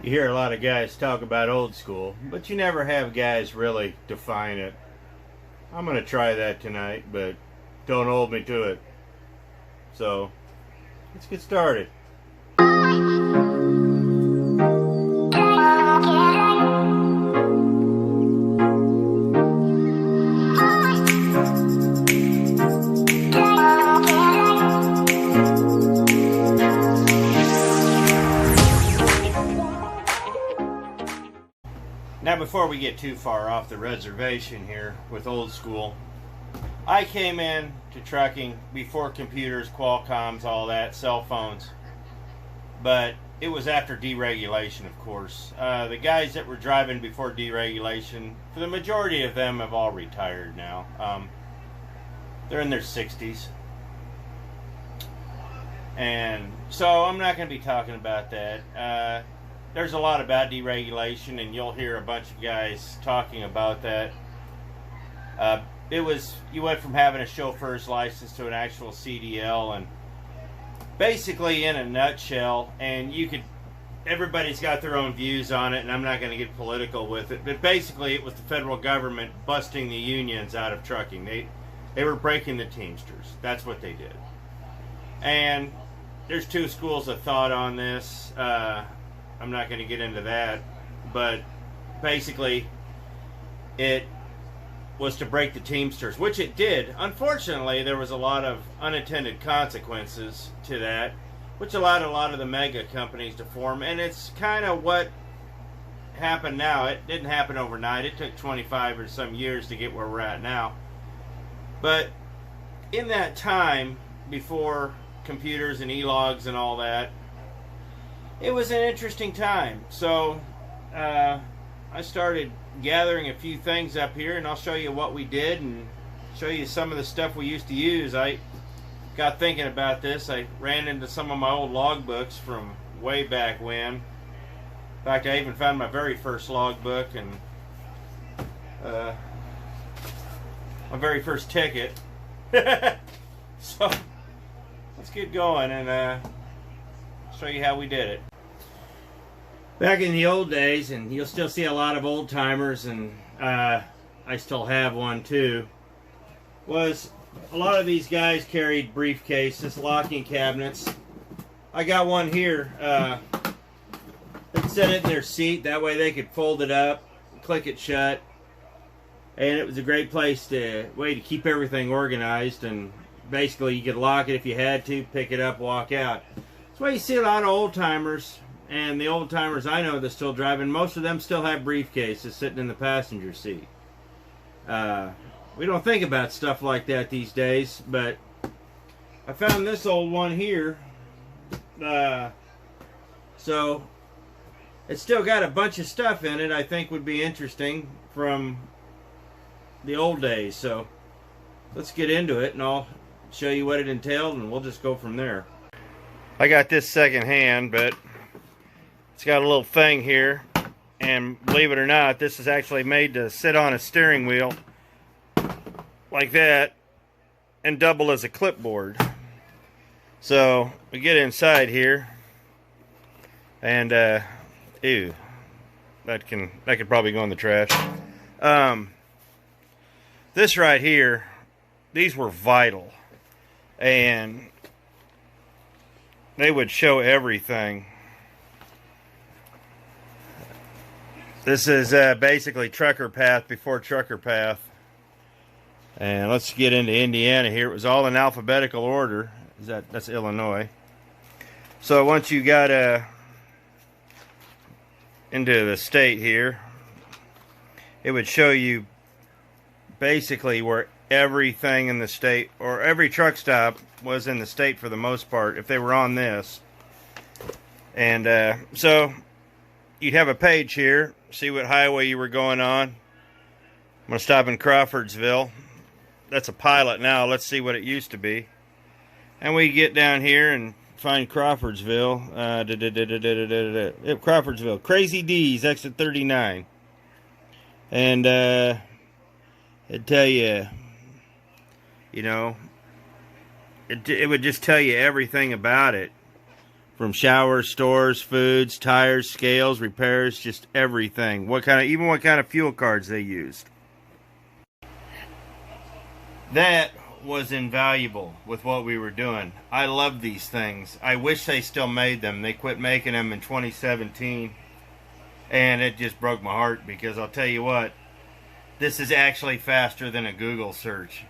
You hear a lot of guys talk about old school, but you never have guys really define it. I'm going to try that tonight, but don't hold me to it. So, let's get started. Now, before we get too far off the reservation here with old school, I came in to trucking before computers, Qualcomms, all that, cell phones. But it was after deregulation, of course. The guys that were driving before deregulation, for the majority of them, have all retired now. They're in their 60s. And so I'm not going to be talking about that. There's a lot about deregulation, and you'll hear a bunch of guys talking about that. You went from having a chauffeur's license to an actual CDL, and basically, in a nutshell, and everybody's got their own views on it, and I'm not going to get political with it, but basically it was the federal government busting the unions out of trucking. They were breaking the Teamsters. That's what they did. And there's two schools of thought on this. I'm not going to get into that, but basically it was to break the Teamsters, which it did. Unfortunately, there was a lot of unintended consequences to that, which allowed a lot of the mega companies to form, and it's kind of what happened now. It didn't happen overnight. It took 25 or some years to get where we're at now. But in that time, before computers and e-logs and all that, it was an interesting time. So I started gathering a few things up here, and I'll show you what we did and show you some of the stuff we used to use. I got thinking about this. I ran into some of my old logbooks from way back when. In fact, I even found my very first logbook and my very first ticket. So let's get going and show you how we did it. Back in the old days, and you'll still see a lot of old timers, and I still have one too, was a lot of these guys carried briefcases, locking cabinets. I got one here. They'd set it in their seat, that way they could fold it up, click it shut, and it was a great way to keep everything organized, and basically you could lock it if you had to, pick it up, walk out. That's why you see a lot of old timers. And the old timers I know that still driving, most of them still have briefcases sitting in the passenger seat. We don't think about stuff like that these days, but I found this old one here. So it's still got a bunch of stuff in it I think would be interesting from the old days. So let's get into it, and I'll show you what it entailed, and we'll just go from there. I got this second hand, but it's got a little thing here, and believe it or not, this is actually made to sit on a steering wheel like that and double as a clipboard. So we get inside here, and ew, that could probably go in the trash. This right here, these were vital, and they would show everything. This is basically trucker path before trucker path. And let's get into Indiana here. It was all in alphabetical order. That's Illinois. So once you got into the state here, it would show you basically where everything in the state, or every truck stop was in the state for the most part, if they were on this. And so you'd have a page here, see what highway you were going on. I'm going to stop in Crawfordsville. That's a pilot now. Let's see what it used to be. And we get down here and find Crawfordsville. Crawfordsville. Crazy D's, exit 39. And it'd tell you, it would just tell you everything about it. From showers, stores, foods, tires, scales, repairs, just everything. Even what kind of fuel cards they used. That was invaluable with what we were doing. I love these things. I wish they still made them. They quit making them in 2017. And it just broke my heart, because I'll tell you what, this is actually faster than a Google search.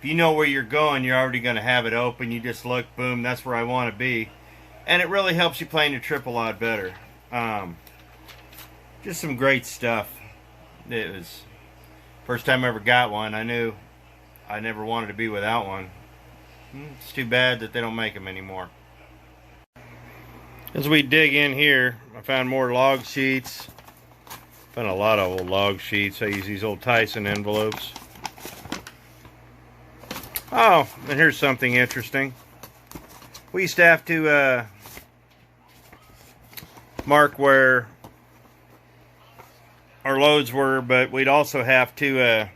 If you know where you're going, you're already going to have it open. You just look, boom, that's where I want to be. And it really helps you plan your trip a lot better. Just some great stuff. It was first time I ever got one. I knew I never wanted to be without one. It's too bad that they don't make them anymore. As we dig in here, I found more log sheets. Found a lot of old log sheets. I use these old Tyson envelopes. Oh, and here's something interesting. We used to have to mark where our loads were, but we'd also have to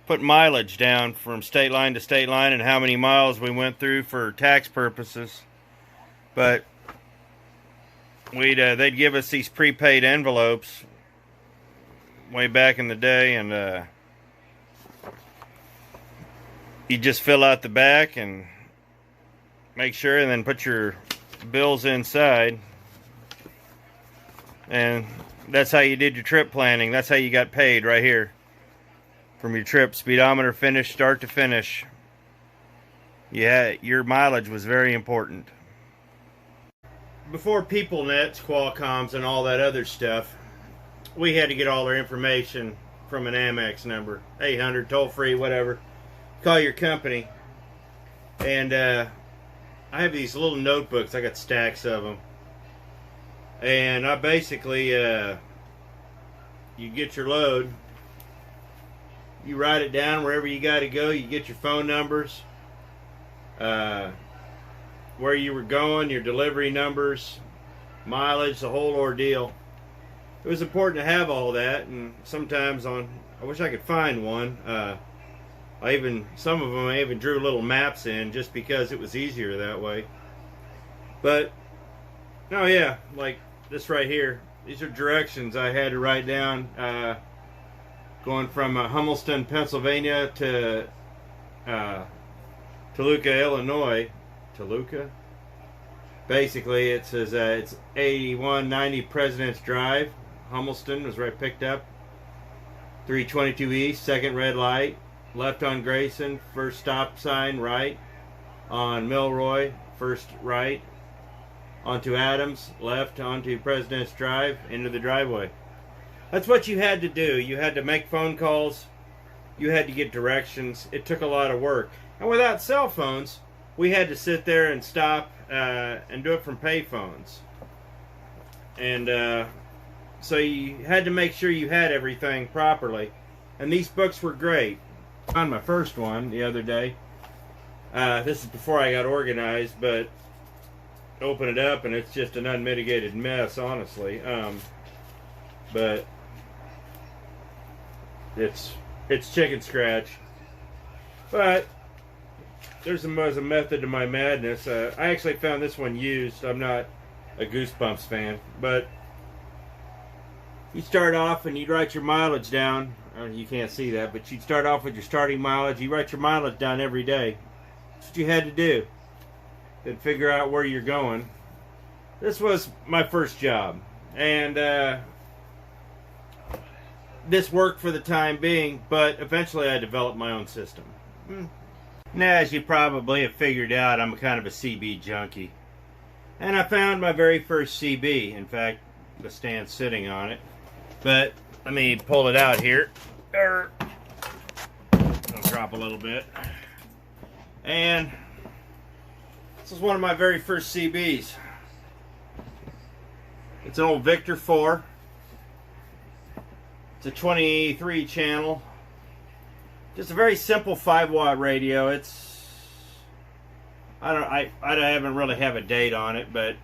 put mileage down from state line to state line and how many miles we went through for tax purposes. But they'd give us these prepaid envelopes way back in the day, and you just fill out the back and make sure, and then put your bills inside. And that's how you did your trip planning. That's how you got paid, right here. From your trip, speedometer finish, start to finish. Yeah, your mileage was very important. Before PeopleNets, Qualcomms, and all that other stuff, we had to get all our information from an Amex number. 800, toll free, whatever. Call your company. And I have these little notebooks. I got stacks of them. And I basically, you get your load, you write it down wherever you got to go, you get your phone numbers, where you were going, your delivery numbers, mileage, the whole ordeal. It was important to have all that, and sometimes I wish I could find one. Some of them I even drew little maps in just because it was easier that way. But, oh yeah, like this right here. These are directions I had to write down, going from Hummelstown, Pennsylvania to Toluca, Illinois. Toluca? Basically, it says it's 8190 President's Drive. Hummelstown was right picked up. 322 East, second red light. Left on Grayson, first stop sign, right. On Milroy, first right. Onto Adams, left onto President's Drive, into the driveway. That's what you had to do. You had to make phone calls. You had to get directions. It took a lot of work. And without cell phones, we had to sit there and stop and do it from payphones. And so you had to make sure you had everything properly. And these books were great. I found my first one the other day. This is before I got organized, but open it up and it's just an unmitigated mess, honestly. But it's chicken scratch. But there's a method to my madness. I actually found this one used. I'm not a Goosebumps fan, but you start off and you'd write your mileage down. You can't see that, but you'd start off with your starting mileage. You write your mileage down every day. That's what you had to do. Then figure out where you're going. This was my first job, and this worked for the time being, but eventually I developed my own system. Now, as you probably have figured out, I'm kind of a CB junkie. And I found my very first CB. In fact, the stand's sitting on it. But let me pull it out here. It'll drop a little bit. And this is one of my very first CBs. It's an old Victor 4. It's a 23 channel. Just a very simple 5-watt radio. I haven't really have a date on it, but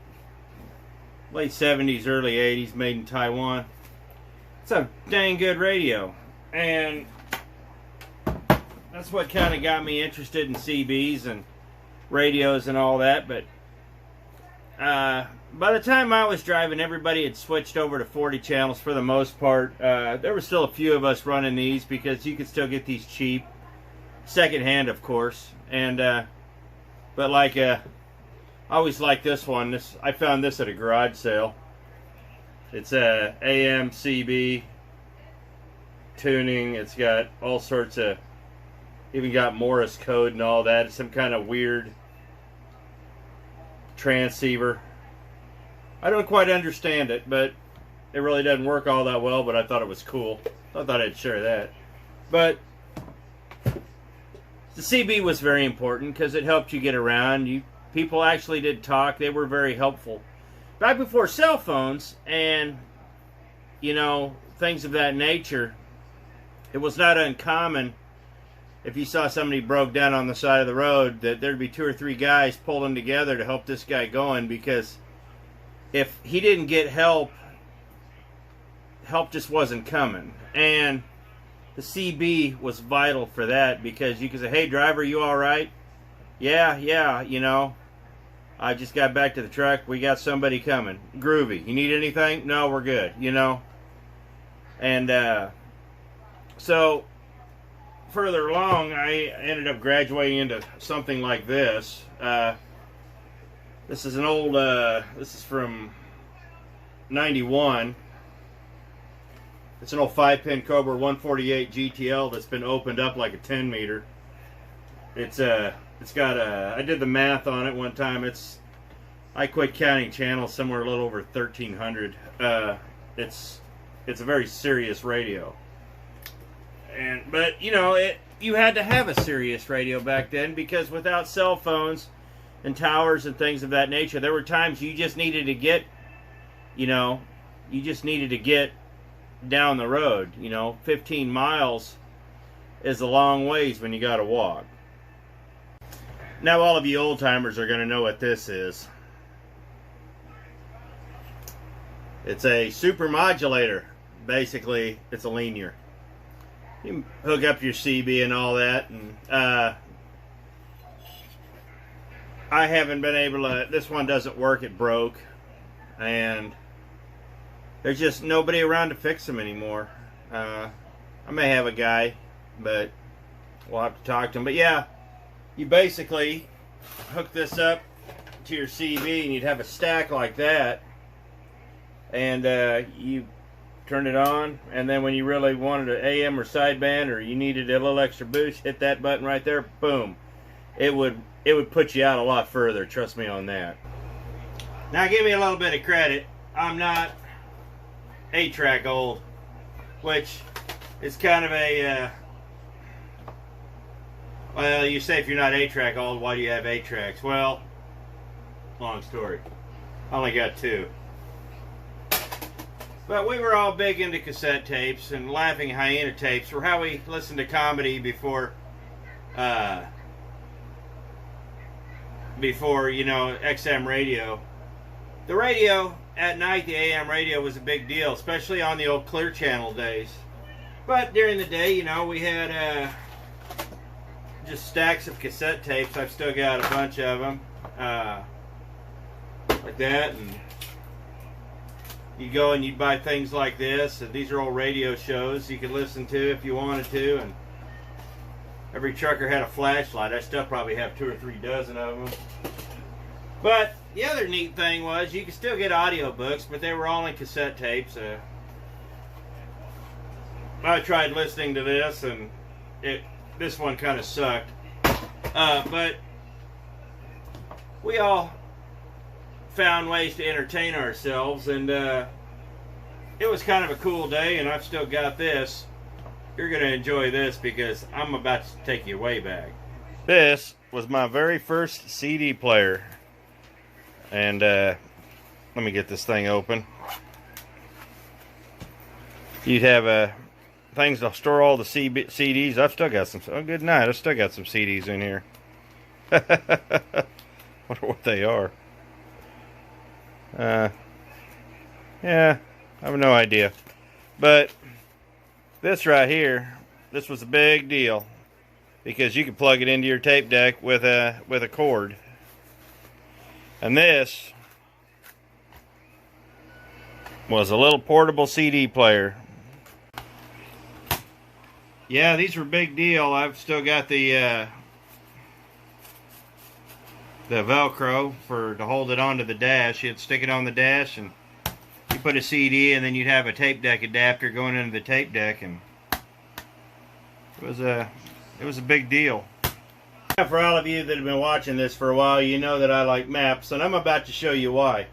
late 70s, early 80s, made in Taiwan. It's a dang good radio, and that's what kind of got me interested in CBs and radios and all that. But by the time I was driving, everybody had switched over to 40 channels for the most part. There were still a few of us running these because you could still get these cheap, secondhand, of course. And but like, I always like this one. I found this at a garage sale. It's a AM CB tuning. It's got all sorts of, even got Morse code and all that. It's some kind of weird transceiver. I don't quite understand it, but it really doesn't work all that well, but I thought it was cool. I thought I'd share that. But the CB was very important because it helped you get around. People actually did talk. They were very helpful. Back before cell phones and, you know, things of that nature, it was not uncommon if you saw somebody broke down on the side of the road that there'd be 2 or 3 guys pulling together to help this guy going, because if he didn't get help just wasn't coming. And the CB was vital for that, because you could say, hey driver, you alright? Yeah, you know, I just got back to the truck, we got somebody coming. Groovy. You need anything? No, we're good, you know. And so further along, I ended up graduating into something like this. This is an old, this is from 91. It's an old 5-pin Cobra 148 GTL that's been opened up like a 10 meter. It's got a, I did the math on it one time. I quit counting channels somewhere a little over 1,300. It's a very serious radio. But you know, you had to have a serious radio back then, because without cell phones and towers and things of that nature, there were times you just needed to get, you know, down the road. You know, 15 miles is a long ways when you got to walk. Now all of you old timers are going to know what this is. It's a super modulator. Basically, it's a linear. You can hook up your CB and all that, and I haven't been able to. This one doesn't work. It broke, and there's just nobody around to fix them anymore. I may have a guy, but we'll have to talk to him. But yeah, you basically hook this up to your CB, and you'd have a stack like that, and you turn it on, and then when you really wanted an AM or sideband, or you needed a little extra boost, hit that button right there, boom. It would put you out a lot further, trust me on that. Now give me a little bit of credit. I'm not 8-track old, which is kind of a, well, you say if you're not 8-track old, why do you have 8 tracks? Well, long story. I only got 2. But we were all big into cassette tapes, and Laughing Hyena tapes were how we listened to comedy before, you know, XM radio. The radio at night, the AM radio, was a big deal, especially on the old Clear Channel days. But during the day, you know, we had just stacks of cassette tapes. I've still got a bunch of them, like that, and you go and you'd buy things like this, and these are old radio shows you could listen to if you wanted to, and every trucker had a flashlight. I still probably have 2 or 3 dozen of them. But the other neat thing was you could still get audiobooks, but they were all in cassette tapes. I tried listening to this, and this one kind of sucked. But we all found ways to entertain ourselves, and it was kind of a cool day, and I've still got this. You're going to enjoy this because I'm about to take you way back. This was my very first CD player, and let me get this thing open. You'd have things to store all the CDs. I've still got some. Oh, good night. I've still got some CDs in here. Wonder what they are. Yeah, I have no idea. But this right here, this was a big deal because you could plug it into your tape deck with a cord. And this was a little portable CD player. Yeah, these were a big deal. I've still got the Velcro to hold it onto the dash. You'd stick it on the dash and you put a CD, and then you'd have a tape deck adapter going into the tape deck, and it was a big deal. For all of you that have been watching this for a while, you know that I like maps, and I'm about to show you why.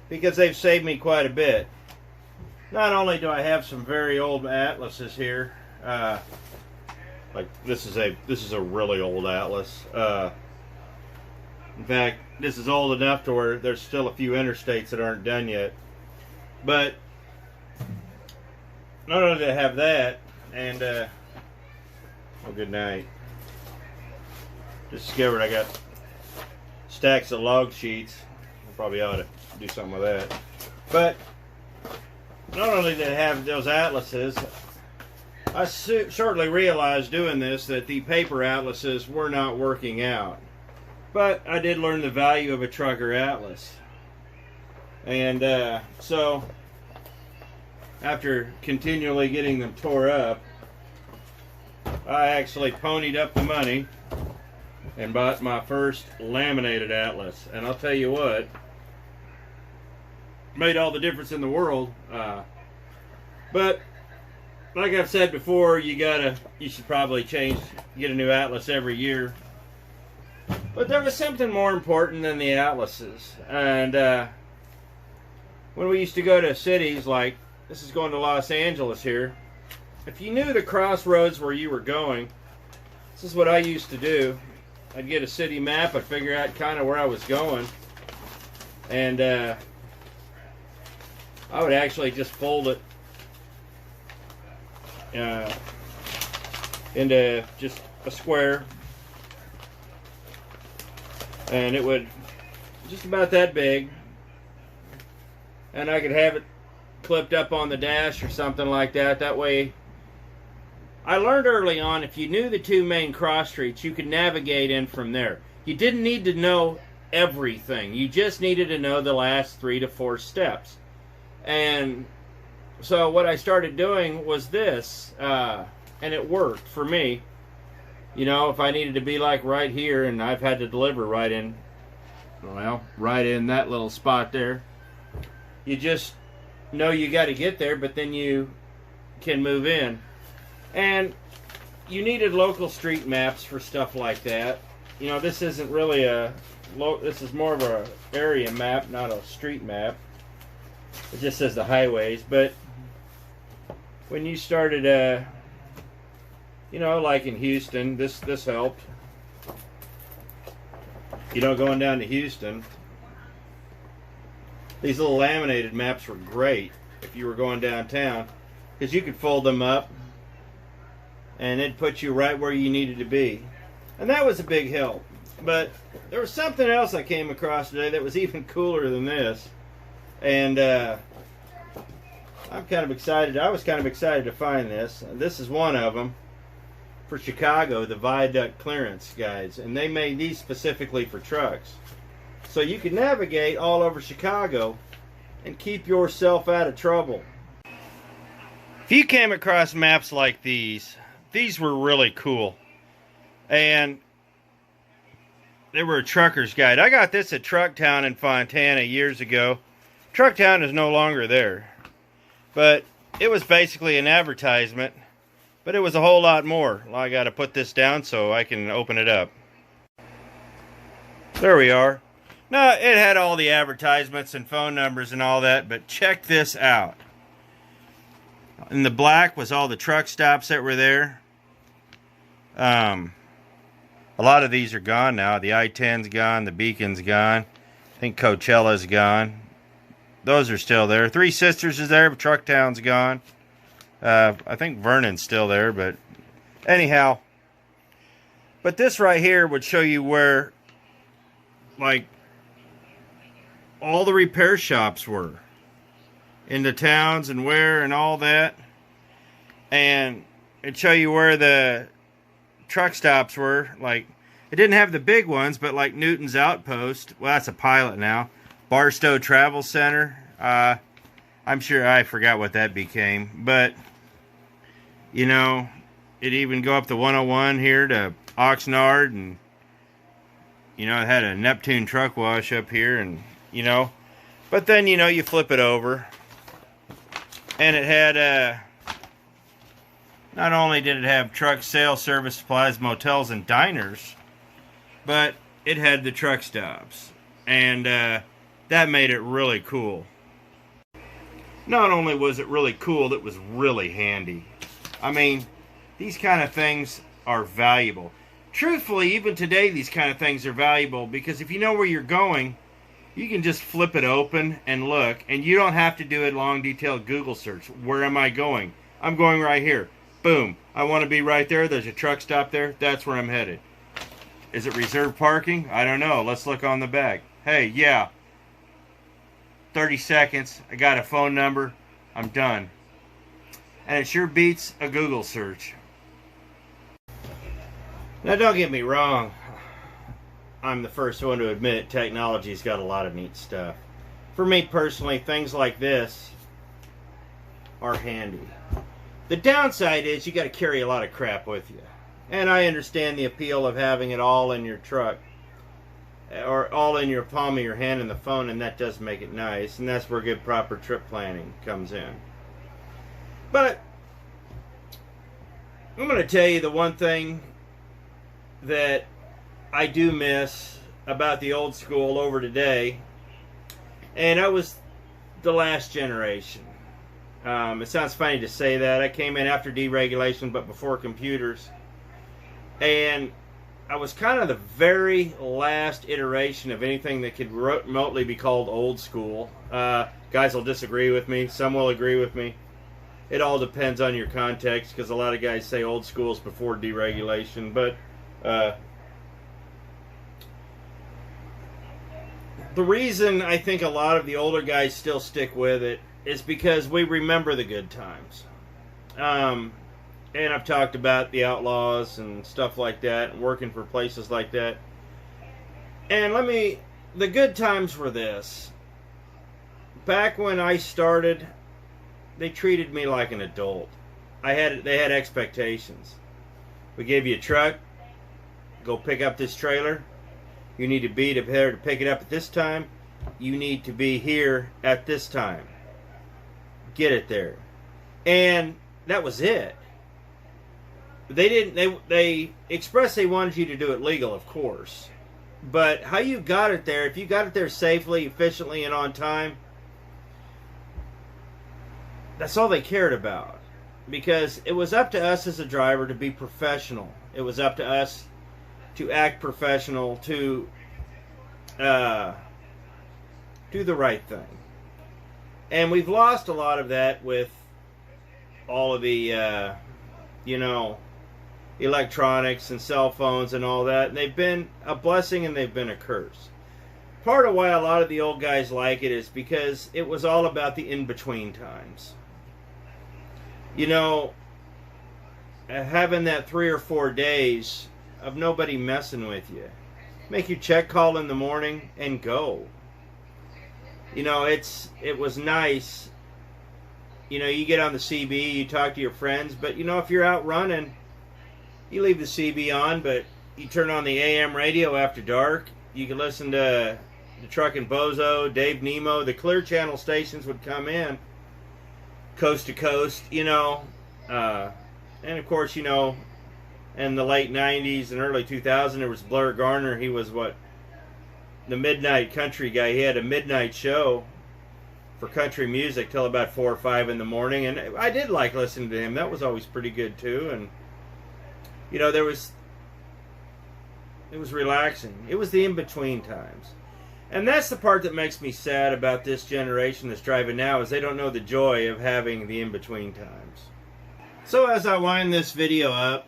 Because they've saved me quite a bit. Not only do I have some very old atlases here, like this is a really old atlas. In fact, this is old enough to where there's still a few interstates that aren't done yet. But not only do I have that, and well, good night. Just discovered I got stacks of log sheets. I probably ought to do something with that. But not only did I have those atlases, I shortly realized doing this that the paper atlases were not working out. But I did learn the value of a trucker atlas. And so, after continually getting them tore up, I actually ponied up the money and bought my first laminated atlas. And I'll tell you what, made all the difference in the world. But like I've said before, you should probably get a new atlas every year. But there was something more important than the atlases. And when we used to go to cities, like this is going to Los Angeles here, if you knew the crossroads where you were going, this is what I used to do. I'd get a city map, I'd figure out kind of where I was going, and I would actually just fold it into just a square, and it would just about that big, and I could have it clipped up on the dash or something like that. That way, I learned early on, if you knew the two main cross streets, you could navigate in from there. You didn't need to know everything. You just needed to know the last 3 to 4 steps. And so what I started doing was this, and it worked for me. You know, if I needed to be like right here, and I've had to deliver right in that little spot there, you just know you got to get there, but then you can move in. And you needed local street maps for stuff like that. You know, this isn't really this is more of a area map, not a street map. It just says the highways. But when you started, you know, like in Houston, this helped. You know, going down to Houston, these little laminated maps were great if you were going downtown, because you could fold them up and it'd put you right where you needed to be. And that was a big help. But there was something else I came across today that was even cooler than this. And I'm kind of excited. I was kind of excited to find this. This is one of them for Chicago, the viaduct clearance guides. And they made these specifically for trucks. So you can navigate all over Chicago and keep yourself out of trouble. If you came across maps like these were really cool. And they were a trucker's guide. I got this at Trucktown in Fontana years ago. Trucktown is no longer there. But it was basically an advertisement. But it was a whole lot more. Well, I got to put this down so I can open it up. There we are. Now, it had all the advertisements and phone numbers and all that, but check this out. In the black was all the truck stops that were there. A lot of these are gone now. The I-10's gone, the Beacon's gone. I think Coachella's gone. Those are still there. Three Sisters is there, but Trucktown's gone. I think Vernon's still there, but anyhow. But this right here would show you where, like, all the repair shops were in the towns and where and all that. And it'd show you where the truck stops were. Like, it didn't have the big ones, but like Newton's Outpost. Well, that's a Pilot now. Barstow Travel Center. I'm sure I forgot what that became, but you know, it even go up the 101 here to Oxnard, and you know, it had a Neptune truck wash up here, and you know, but then you know, you flip it over, and it had not only did it have truck sales, service, supplies, motels, and diners, but it had the truck stops, and that made it really cool. Not only was it really cool, it was really handy. I mean, these kind of things are valuable. Truthfully, even today, these kind of things are valuable because if you know where you're going, you can just flip it open and look, and you don't have to do a long, detailed Google search. Where am I going? I'm going right here. Boom. I want to be right there. There's a truck stop there. That's where I'm headed. Is it reserved parking? I don't know. Let's look on the back. Hey, yeah. 30 seconds. I got a phone number. I'm done. And it sure beats a Google search. Now, don't get me wrong. I'm the first one to admit technology's got a lot of neat stuff. For me personally, things like this are handy. The downside is you got to carry a lot of crap with you. And I understand the appeal of having it all in your truck. Or all in your palm of your hand in the phone, and that does make it nice, and that's where good proper trip planning comes in. But I'm going to tell you the one thing that I do miss about the old school over today, and I was the last generation. It sounds funny to say that. I came in after deregulation, but before computers, and I was kind of the very last iteration of anything that could remotely be called old school. Guys will disagree with me. Some will agree with me. It all depends on your context, because a lot of guys say old school is before deregulation. But the reason I think a lot of the older guys still stick with it is because we remember the good times. And I've talked about the Outlaws and stuff like that, and working for places like that. And the good times were this. Back when I started, they treated me like an adult. They had expectations. We gave you a truck, go pick up this trailer. You need to be there to pick it up at this time. You need to be here at this time. Get it there. And that was it. They expressed they wanted you to do it legal, of course. But how you got it there, if you got it there safely, efficiently, and on time, that's all they cared about. Because it was up to us as a driver to be professional. It was up to us to act professional, to do the right thing. And we've lost a lot of that with all of the, electronics and cell phones and all that. And they've been a blessing and they've been a curse. Part of why a lot of the old guys like it is because it was all about the in-between times. Having that 3 or 4 days of nobody messing with you. Make your check call in the morning and go. It was nice. You get on the CB, you talk to your friends, but if you're out running, you leave the CB on, but you turn on the AM radio after dark. You can listen to the Truckin' Bozo, Dave Nemo. The Clear Channel stations would come in, coast to coast, and of course, in the late 90s and early 2000s, there was Blair Garner. He was the midnight country guy. He had a midnight show for country music till about 4 or 5 in the morning, and I did like listening to him. That was always pretty good too. And it was relaxing. It was the in-between times. And that's the part that makes me sad about this generation that's driving now, is they don't know the joy of having the in-between times. So as I wind this video up,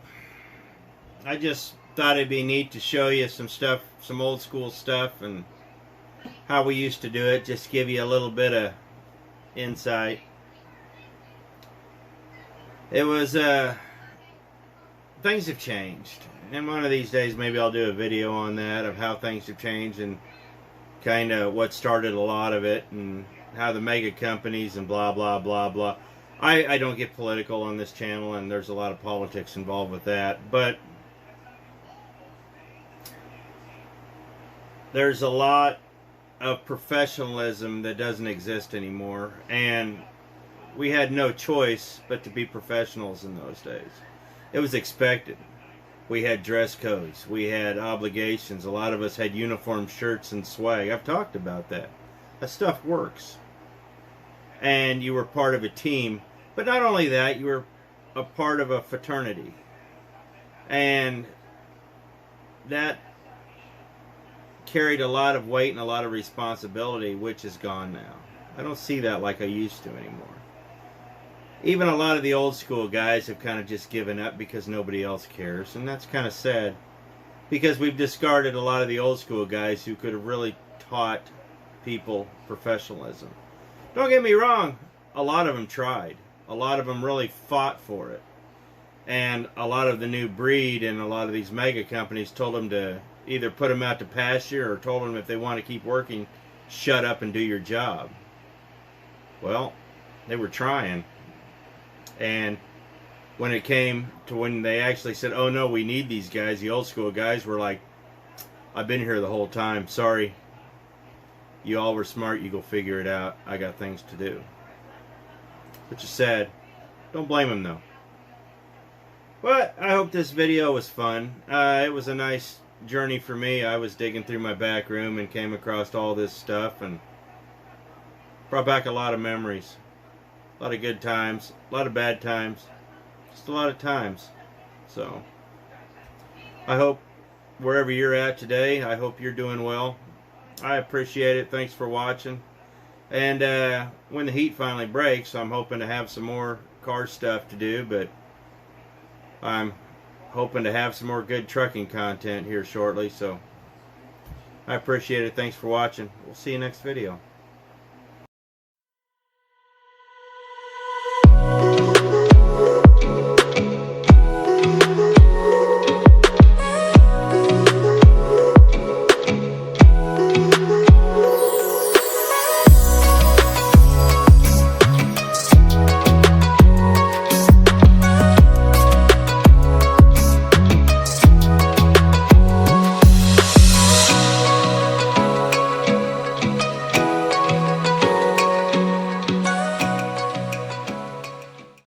I just thought it'd be neat to show you some stuff, some old school stuff, and how we used to do it, just to give you a little bit of insight. It was, things have changed. And one of these days maybe I'll do a video on that, of how things have changed and kind of what started a lot of it, and how the mega companies and blah, blah, blah, blah. I don't get political on this channel, and there's a lot of politics involved with that. But there's a lot of professionalism that doesn't exist anymore. And we had no choice but to be professionals in those days. It was expected. We had dress codes. We had obligations. A lot of us had uniform shirts and swag. I've talked about that. That stuff works. And you were part of a team. But not only that, you were a part of a fraternity. And that carried a lot of weight and a lot of responsibility, which is gone now. I don't see that like I used to anymore. Even a lot of the old school guys have kind of just given up because nobody else cares. And that's kind of sad. Because we've discarded a lot of the old school guys who could have really taught people professionalism. Don't get me wrong. A lot of them tried. A lot of them really fought for it. And a lot of the new breed and a lot of these mega companies told them to either put them out to pasture or told them if they want to keep working, shut up and do your job. Well, they were trying. And when it came to when they actually said, oh no, we need these guys, the old school guys were like, I've been here the whole time. Sorry. You all were smart. You go figure it out. I got things to do. Which is sad. Don't blame them though. But I hope this video was fun. It was a nice journey for me. I was digging through my back room and came across all this stuff and brought back a lot of memories. A lot of good times, a lot of bad times, just a lot of times. So, I hope wherever you're at today, I hope you're doing well. I appreciate it. Thanks for watching. And when the heat finally breaks, I'm hoping to have some more car stuff to do, but I'm hoping to have some more good trucking content here shortly. So, I appreciate it. Thanks for watching. We'll see you next video.